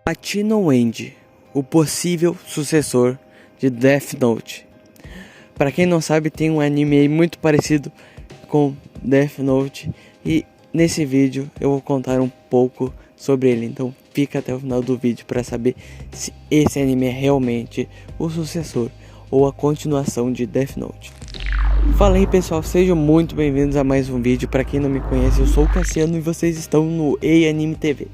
Platinum End, o possível sucessor de Death Note. Para quem não sabe, tem um anime aí muito parecido com Death Note e nesse vídeo eu vou contar um pouco sobre ele. Então fica até o final do vídeo para saber se esse anime é realmente o sucessor ou a continuação de Death Note. Fala aí pessoal, sejam muito bem-vindos a mais um vídeo. Para quem não me conhece, eu sou o Cassiano e vocês estão no Ei Anime TV.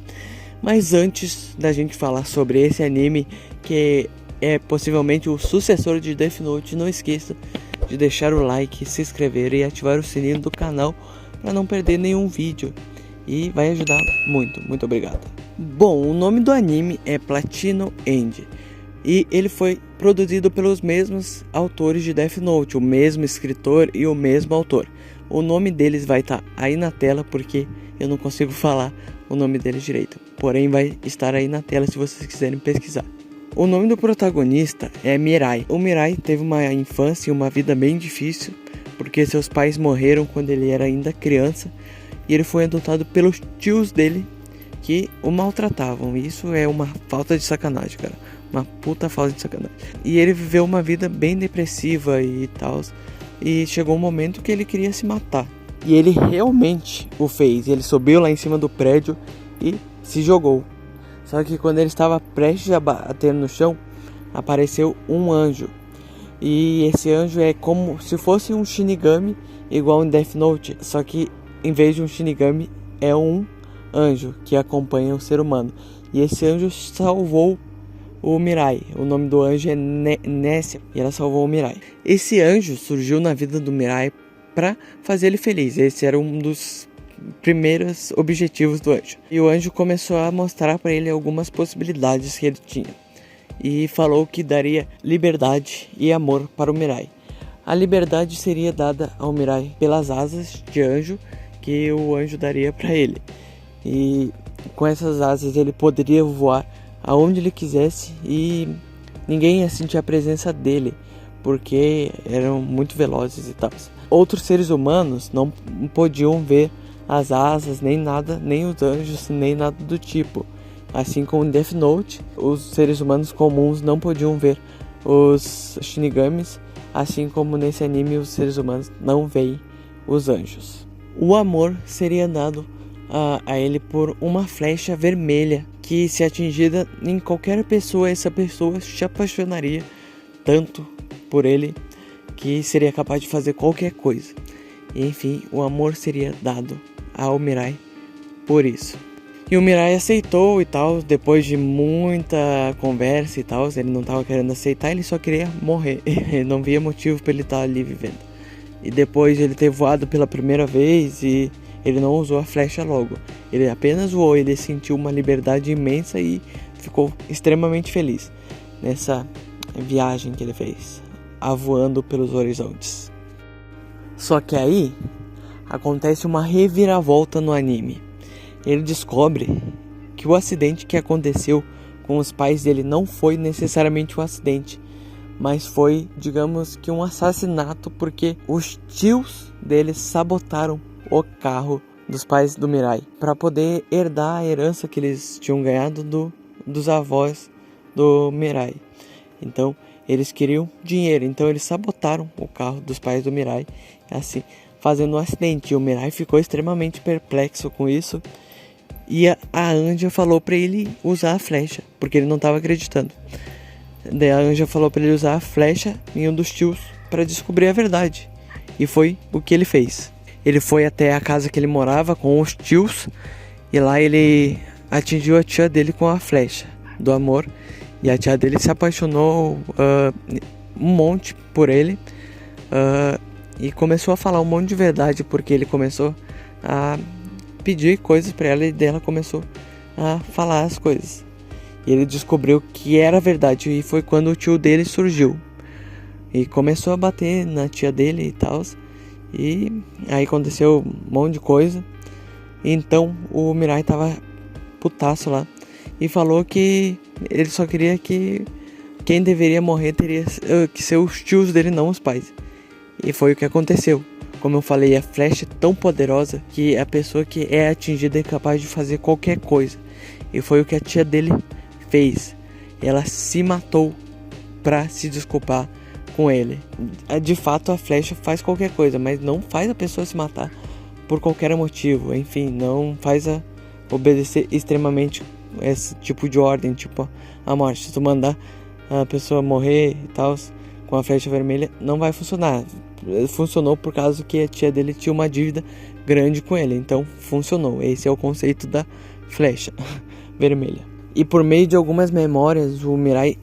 Mas antes da gente falar sobre esse anime, que é possivelmente o sucessor de Death Note, não esqueça de deixar o like, se inscrever e ativar o sininho do canal para não perder nenhum vídeo. E vai ajudar muito, muito obrigado. Bom, o nome do anime é Platinum End. E ele foi produzido pelos mesmos autores de Death Note, o mesmo escritor e o mesmo autor. O nome deles vai estar aí na tela porque eu não consigo falar o nome deles direito. Porém vai estar aí na tela se vocês quiserem pesquisar. O nome do protagonista é Mirai. O Mirai teve uma infância e uma vida bem difícil porque seus pais morreram quando ele era ainda criança. E ele foi adotado pelos tios dele que o maltratavam. Isso é uma falta de sacanagem, cara. Uma puta falta de sacanagem. E ele viveu uma vida bem depressiva e tal. E chegou um momento que ele queria se matar. E ele realmente o fez. Ele subiu lá em cima do prédio e se jogou. Só que quando ele estava prestes a bater no chão, apareceu um anjo. E esse anjo é como se fosse um Shinigami, igual em Death Note. Só que em vez de um Shinigami, é um anjo que acompanha o ser humano. E esse anjo salvou o Mirai. O nome do anjo é Nessia e ela salvou o Mirai. Esse anjo surgiu na vida do Mirai para fazer ele feliz. Esse era um dos primeiros objetivos do anjo. E o anjo começou a mostrar para ele algumas possibilidades que ele tinha. E falou que daria liberdade e amor para o Mirai. A liberdade seria dada ao Mirai pelas asas de anjo que o anjo daria para ele. E com essas asas ele poderia voar aonde ele quisesse e ninguém ia sentir a presença dele, porque eram muito velozes e tal. Outros seres humanos não podiam ver as asas, nem nada, nem os anjos, nem nada do tipo. Assim como em Death Note, os seres humanos comuns não podiam ver os Shinigamis, assim como nesse anime os seres humanos não veem os anjos. O amor seria dado a ele por uma flecha vermelha que, se atingida em qualquer pessoa, essa pessoa se apaixonaria tanto por ele que seria capaz de fazer qualquer coisa. E, enfim, o amor seria dado ao Mirai por isso. E o Mirai aceitou e tal, depois de muita conversa e tal. Ele não estava querendo aceitar, ele só queria morrer. Ele não via motivo para ele estar ali vivendo. E depois de ele ter voado pela primeira vez, e ele não usou a flecha logo. Ele apenas voou, ele sentiu uma liberdade imensa e ficou extremamente feliz nessa viagem que ele fez, voando pelos horizontes. Só que aí acontece uma reviravolta no anime. Ele descobre que o acidente que aconteceu com os pais dele não foi necessariamente um acidente, mas foi, digamos que um assassinato, porque os tios dele sabotaram o carro dos pais do Mirai para poder herdar a herança que eles tinham ganhado dos avós do Mirai. Então eles queriam dinheiro, então eles sabotaram o carro dos pais do Mirai, assim, fazendo um acidente. E o Mirai ficou extremamente perplexo com isso. E a Anja falou para ele usar a flecha, porque ele não estava acreditando. Daí a Anja falou para ele usar a flecha em um dos tios para descobrir a verdade. E foi o que ele fez. Ele foi até a casa que ele morava com os tios. E lá ele atingiu a tia dele com a flecha do amor. E a tia dele se apaixonou um monte por ele. E começou a falar um monte de verdade, porque ele começou a pedir coisas para ela e dela começou a falar as coisas. E ele descobriu que era verdade, e foi quando o tio dele surgiu e começou a bater na tia dele e tal. E aí aconteceu um monte de coisa. Então o Mirai tava putaço lá e falou que ele só queria que quem deveria morrer teria que ser os tios dele, não os pais. E foi o que aconteceu. Como eu falei, a flecha é tão poderosa que a pessoa que é atingida é capaz de fazer qualquer coisa. E foi o que a tia dele fez? Ela se matou pra se desculpar com ele. De fato, a flecha faz qualquer coisa, mas não faz a pessoa se matar por qualquer motivo. Enfim, não faz a obedecer extremamente esse tipo de ordem, tipo a morte. Se tu mandar a pessoa morrer e tal com a flecha vermelha, não vai funcionar. Funcionou por causa que a tia dele tinha uma dívida grande com ele, então funcionou. Esse é o conceito da flecha vermelha. E por meio de algumas memórias, o Mirai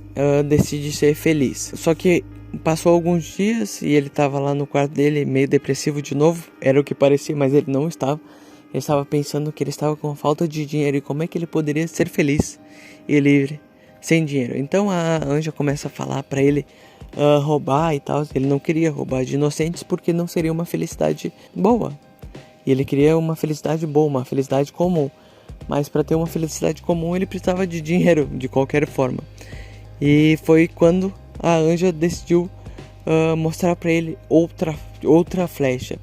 decide ser feliz. Só que passou alguns dias e ele estava lá no quarto dele, meio depressivo de novo. Era o que parecia, mas ele não estava. Ele estava pensando que ele estava com falta de dinheiro e como é que ele poderia ser feliz e livre sem dinheiro. Então a Anja começa a falar para ele roubar e tal. Ele não queria roubar de inocentes porque não seria uma felicidade boa. E ele queria uma felicidade boa, uma felicidade comum. Mas para ter uma felicidade comum ele precisava de dinheiro de qualquer forma. E foi quando a Anja decidiu mostrar para ele outra flecha,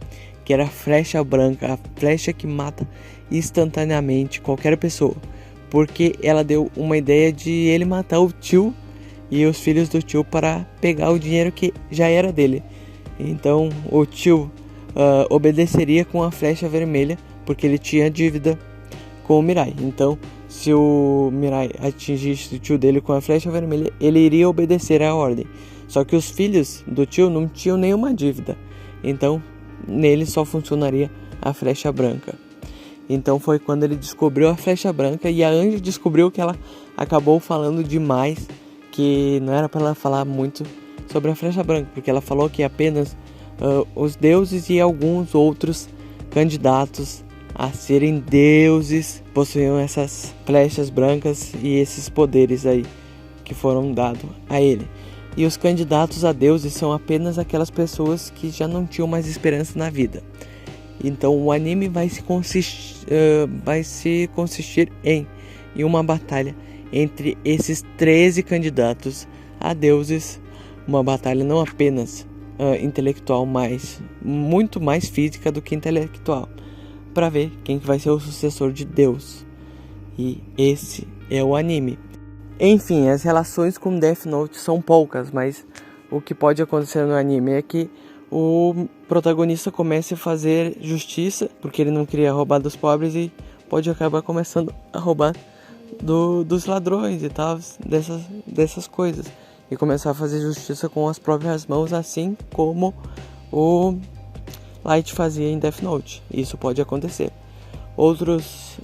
que era a flecha branca, a flecha que mata instantaneamente qualquer pessoa. Porque ela deu uma ideia de ele matar o tio e os filhos do tio para pegar o dinheiro que já era dele. Então o tio obedeceria com a flecha vermelha, porque ele tinha dívida com o Mirai. Então, se o Mirai atingisse o tio dele com a flecha vermelha, ele iria obedecer à ordem. Só que os filhos do tio não tinham nenhuma dívida. Então, nele só funcionaria a flecha branca. Então foi quando ele descobriu a flecha branca e a Anja descobriu que ela acabou falando demais, que não era para ela falar muito sobre a flecha branca, porque ela falou que apenas os deuses e alguns outros candidatos a serem deuses possuíam essas flechas brancas e esses poderes aí que foram dados a ele. E os candidatos a deuses são apenas aquelas pessoas que já não tinham mais esperança na vida. Então o anime vai se consistir em uma batalha entre esses 13 candidatos a deuses. Uma batalha não apenas intelectual, mas muito mais física do que intelectual, para ver quem que vai ser o sucessor de Deus. E esse é o anime. Enfim, as relações com Death Note são poucas, mas o que pode acontecer no anime é que o protagonista comece a fazer justiça, porque ele não queria roubar dos pobres e pode acabar começando a roubar dos ladrões e tal, dessas coisas. E começar a fazer justiça com as próprias mãos, assim como o Light fazia em Death Note. Isso pode acontecer. Outras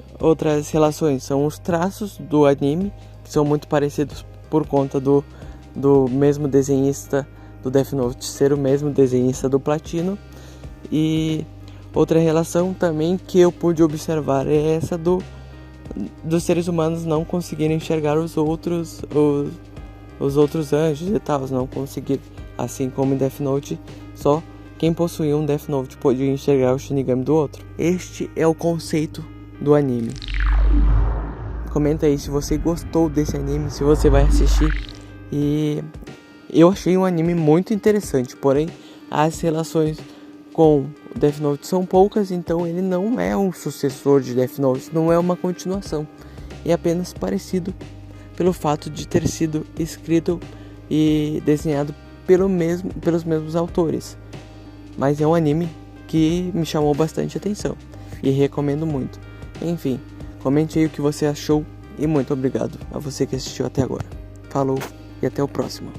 relações são os traços do anime, que são muito parecidos por conta do mesmo desenhista do Death Note ser o mesmo desenhista do Platino. E outra relação também que eu pude observar é essa dos seres humanos não conseguirem enxergar os outros anjos e tal, não conseguir, assim como em Death Note, só quem possuía um Death Note podia enxergar o Shinigami do outro. Este é o conceito do anime. Comenta aí se você gostou desse anime, se você vai assistir. E eu achei um anime muito interessante, porém as relações com Death Note são poucas, então ele não é um sucessor de Death Note, não é uma continuação, é apenas parecido pelo fato de ter sido escrito e desenhado pelos mesmos autores. Mas é um anime que me chamou bastante atenção e recomendo muito. Enfim, comente aí o que você achou e muito obrigado a você que assistiu até agora. Falou e até o próximo.